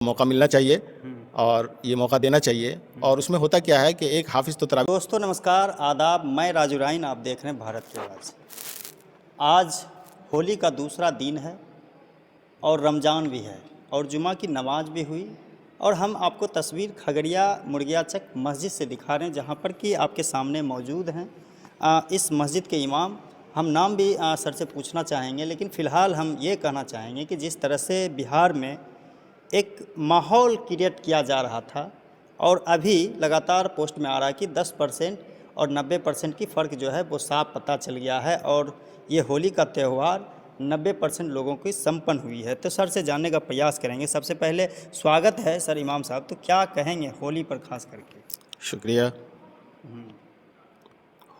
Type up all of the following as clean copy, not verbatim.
मौका मिलना चाहिए और ये मौका देना चाहिए। और उसमें होता क्या है कि एक हाफिज़ तो तरावी। दोस्तों नमस्कार, आदाब। मैं राजू राइन, आप देख रहे हैं भारत के राज। आज होली का दूसरा दिन है और रमज़ान भी है और जुमा की नमाज भी हुई और हम आपको तस्वीर खगड़िया मुर्गियाचक मस्जिद से दिखा रहे हैं, जहां पर कि आपके सामने मौजूद हैं इस मस्जिद के इमाम। हम नाम भी सर से पूछना चाहेंगे, लेकिन फ़िलहाल हम ये कहना चाहेंगे कि जिस तरह से बिहार में एक माहौल क्रिएट किया जा रहा था और अभी लगातार पोस्ट में आ रहा है कि 10% और 90% की फ़र्क जो है वो साफ पता चल गया है और ये होली का त्यौहार 90% लोगों की संपन्न हुई है। तो सर से जानने का प्रयास करेंगे। सबसे पहले स्वागत है सर इमाम साहब, तो क्या कहेंगे होली पर खास करके? शुक्रिया।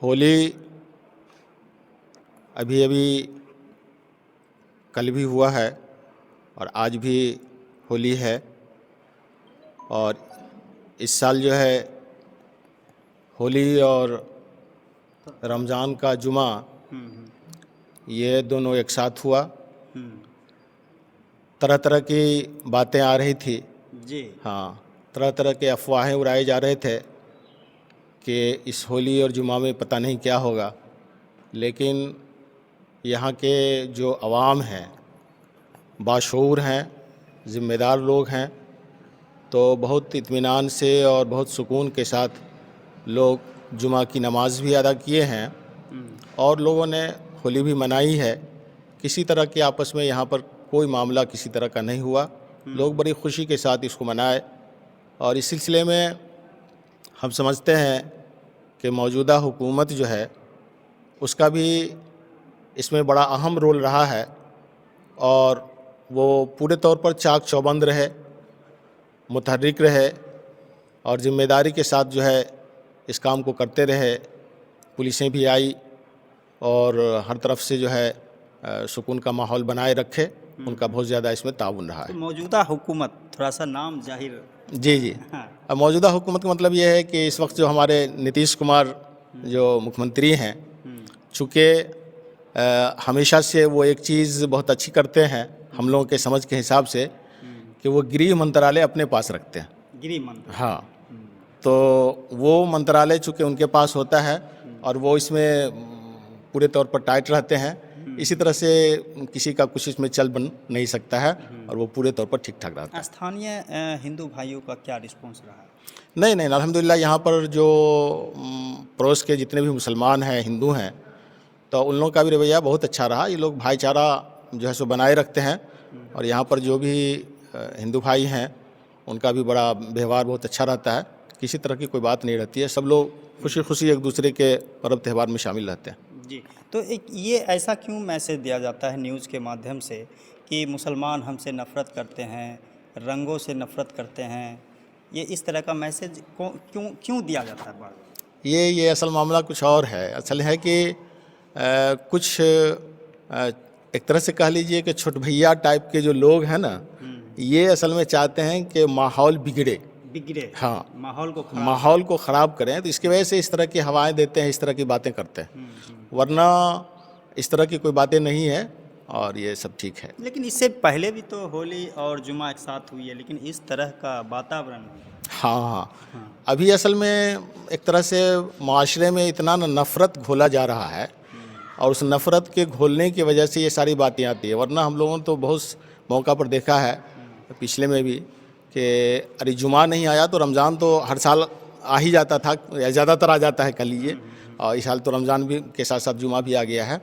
होली अभी अभी कल भी हुआ है और आज भी होली है। और इस साल जो है होली और रमज़ान का जुमा ये दोनों एक साथ हुआ। तरह तरह की बातें आ रही थी जी। हाँ, तरह तरह के अफवाहें उड़ाए जा रहे थे कि इस होली और जुमा में पता नहीं क्या होगा। लेकिन यहाँ के जो अवाम हैं, बाशऊर हैं, ज़िम्मेदार लोग हैं, तो बहुत इत्मीनान से और बहुत सुकून के साथ लोग जुमा की नमाज़ भी अदा किए हैं और लोगों ने होली भी मनाई है। किसी तरह के आपस में यहाँ पर कोई मामला किसी तरह का नहीं हुआ। लोग बड़ी खुशी के साथ इसको मनाए और इस सिलसिले में हम समझते हैं कि मौजूदा हुकूमत जो है उसका भी इसमें बड़ा अहम रोल रहा है और वो पूरे तौर पर चाक चौबंद रहे, मुतहर्रिक रहे और ज़िम्मेदारी के साथ जो है इस काम को करते रहे। पुलिसें भी आई और हर तरफ से जो है सुकून का माहौल बनाए रखे। उनका बहुत ज़्यादा इसमें ताउन रहा तो है। मौजूदा हुकूमत, थोड़ा सा नाम जाहिर। जी जी। हाँ। अब मौजूदा हुकूमत का मतलब ये है कि इस वक्त जो हमारे नीतीश कुमार जो मुख्यमंत्री हैं, चूँकि हमेशा से वो एक चीज़ बहुत अच्छी करते हैं हम लोगों के समझ के हिसाब से कि वो गृह मंत्रालय अपने पास रखते हैं। गृह मंत्री। हाँ, तो वो मंत्रालय चूँकि उनके पास होता है और वो इसमें पूरे तौर पर टाइट रहते हैं। इसी तरह से किसी का कुछ इसमें चल बन नहीं सकता है और वो पूरे तौर पर ठीक ठाक रहता है। स्थानीय हिंदू भाइयों का क्या रिस्पॉन्स रहा है? नहीं नहीं, अल्हम्दुलिल्लाह यहाँ पर जो पड़ोस के जितने भी मुसलमान हैं, हिंदू हैं, तो उन लोगों का भी रवैया बहुत अच्छा रहा। ये लोग भाईचारा जो है सो बनाए रखते हैं और यहाँ पर जो भी हिंदू भाई हैं उनका भी बड़ा व्यवहार बहुत अच्छा रहता है। किसी तरह की कोई बात नहीं रहती है। सब लोग खुशी खुशी एक दूसरे के पर्व त्यौहार में शामिल रहते हैं। जी। तो एक ये ऐसा क्यों मैसेज दिया जाता है न्यूज़ के माध्यम से कि मुसलमान हमसे नफ़रत करते हैं, रंगों से नफ़रत करते हैं? ये इस तरह का मैसेज क्यों क्यों दिया जाता है बार बार? ये असल मामला कुछ और है। असल है कि कुछ एक तरह से कह लीजिए कि छोट भैया टाइप के जो लोग हैं ना, ये असल में चाहते हैं कि माहौल बिगड़े। हाँ, माहौल को ख़राब करें। तो इसकी वजह से इस तरह की हवाएं देते हैं, इस तरह की बातें करते हैं। वरना इस तरह की कोई बातें नहीं है और ये सब ठीक है। लेकिन इससे पहले भी तो होली और जुमा एक साथ हुई है, लेकिन इस तरह का वातावरण। हाँ, अभी असल में एक तरह से माशरे में इतना नफ़रत घोला जा रहा है और उस नफ़रत के घोलने की वजह से ये सारी बातें आती है। वरना हम लोगों ने तो बहुत मौका पर देखा है पिछले में भी कि अरे जुमा नहीं आया तो रमज़ान तो हर साल आ ही जाता था या ज़्यादातर आ जाता है, कह लीजिए। और इस साल तो रमज़ान भी के साथ साथ जुमा भी आ गया है।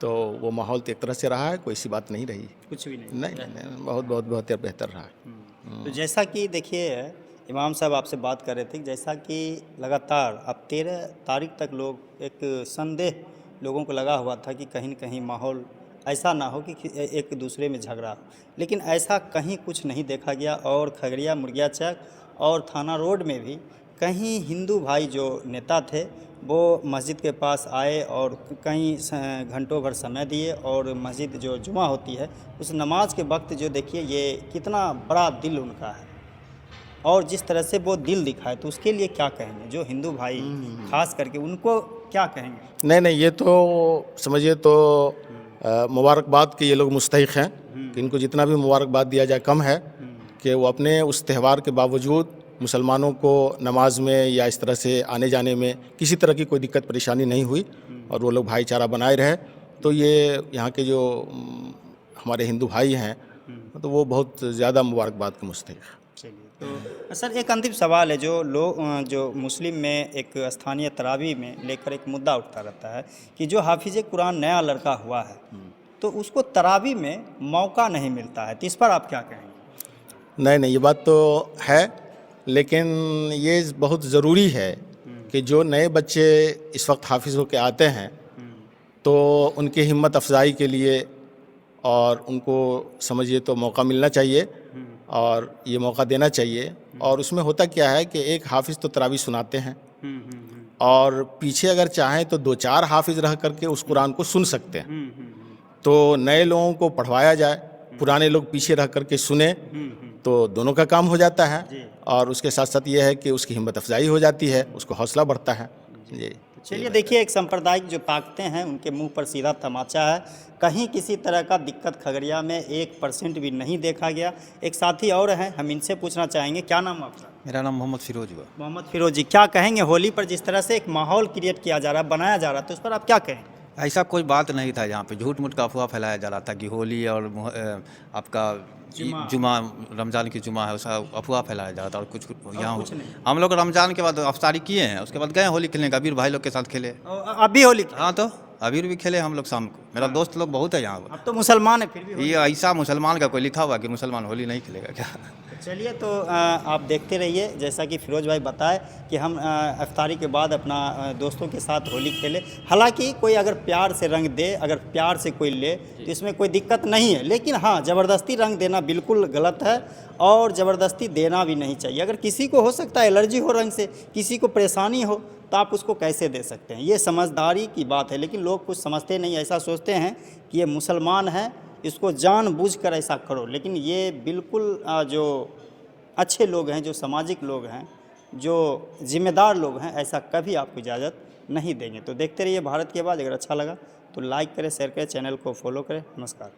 तो वो माहौल तो एक तरह से रहा है, कोई सी बात नहीं रही। कुछ भी नहीं। नहीं, बहुत बहुत बहुत बेहतर रहा है। तो जैसा कि देखिए इमाम साहब आपसे बात कर रहे थे, जैसा कि लगातार अब 13 तारीख तक लोग एक संदेह लोगों को लगा हुआ था कि कहीं न कहीं माहौल ऐसा ना हो कि एक दूसरे में झगड़ा हो, लेकिन ऐसा कहीं कुछ नहीं देखा गया। और खगड़िया मुर्गियाचक और थाना रोड में भी कहीं हिंदू भाई जो नेता थे वो मस्जिद के पास आए और कहीं घंटों भर समय दिए और मस्जिद जो जुमा होती है उस नमाज के वक्त जो देखिए ये कितना बड़ा दिल उनका है और जिस तरह से वो दिल दिखाए, तो उसके लिए क्या कहेंगे जो हिंदू भाई खास करके उनको क्या कहेंगे? नहीं, ये तो समझिए तो मुबारकबाद के ये लोग मुस्तहिक हैं कि इनको जितना भी मुबारकबाद दिया जाए कम है कि वो अपने उस त्यौहार के बावजूद मुसलमानों को नमाज में या इस तरह से आने जाने में किसी तरह की कोई दिक्कत परेशानी नहीं हुई और वो लोग भाईचारा बनाए रहे। तो ये यहाँ के जो हमारे हिंदू भाई हैं तो वो बहुत ज़्यादा मुबारकबाद के मुस्तहिक़। चलिए, तो सर एक अंतिम सवाल है, जो लोग जो मुस्लिम में एक स्थानीय तरावी में लेकर एक मुद्दा उठता रहता है कि जो हाफिज़ कुरान नया लड़का हुआ है तो उसको तरावी में मौका नहीं मिलता है, तो इस पर आप क्या कहेंगे? नहीं, ये बात तो है, लेकिन ये बहुत ज़रूरी है कि जो नए बच्चे इस वक्त हाफिज़ होकर आते हैं तो उनकी हिम्मत अफजाई के लिए और उनको समझिए तो मौका मिलना चाहिए और ये मौका देना चाहिए। और उसमें होता क्या है कि एक हाफिज़ तो तरावी सुनाते हैं और पीछे अगर चाहें तो 2-4 हाफिज़ रह करके उस कुरान को सुन सकते हैं। तो नए लोगों को पढ़वाया जाए, पुराने लोग पीछे रह करके सुने तो दोनों का काम हो जाता है और उसके साथ साथ ये है कि उसकी हिम्मत अफजाई हो जाती है, उसको हौसला बढ़ता है। जी, चलिए, देखिए एक सांप्रदायिक जो ताकतें हैं उनके मुंह पर सीधा तमाचा है। कहीं किसी तरह का दिक्कत खगड़िया में 1% भी नहीं देखा गया। एक साथी और हैं, हम इनसे पूछना चाहेंगे, क्या नाम है आपका? मेरा नाम मोहम्मद फिरोज हुआ। मोहम्मद फिरोज जी, क्या कहेंगे होली पर जिस तरह से एक माहौल क्रिएट किया जा रहा है, बनाया जा रहा है, तो उस पर आप क्या कहें? ऐसा कोई बात नहीं था, यहाँ पे झूठ मूठ का अफवाह फैलाया जा रहा था कि होली और आपका जुमा रमज़ान की जुमा है, उसका अफवाह फैलाया जा रहा था। और कुछ यहाँ हम लोग रमज़ान के बाद अफ्तारी किए हैं, उसके बाद गए होली खेलने, अबीर भाई लोग के साथ खेले। अभी होली? हाँ, तो अबीर भी खेले हम लोग शाम को। मेरा दोस्त लोग बहुत है यहाँ पर। अब तो मुसलमान है फिर भी ये ऐसा मुसलमान का कोई लिखा हुआ कि मुसलमान होली नहीं खेलेगा क्या? चलिए, तो आप देखते रहिए, जैसा कि फिरोज भाई बताए कि हम इफ्तारी के बाद अपना दोस्तों के साथ होली खेले। हालांकि कोई अगर प्यार से रंग दे, अगर प्यार से कोई ले तो इसमें कोई दिक्कत नहीं है, लेकिन हाँ, ज़बरदस्ती रंग देना बिल्कुल गलत है और ज़बरदस्ती देना भी नहीं चाहिए। अगर किसी को हो सकता है एलर्जी हो रंग से, किसी को परेशानी हो, तो आप उसको कैसे दे सकते हैं? ये समझदारी की बात है, लेकिन लोग कुछ समझते नहीं, ऐसा सोचते हैं कि ये मुसलमान है, इसको जानबूझकर ऐसा करो। लेकिन ये बिल्कुल जो अच्छे लोग हैं, जो सामाजिक लोग हैं, जो जिम्मेदार लोग हैं, ऐसा कभी आपको इजाज़त नहीं देंगे। तो देखते रहिए भारत की आवाज़। अगर अच्छा लगा तो लाइक करें, शेयर करें, चैनल को फॉलो करें। नमस्कार।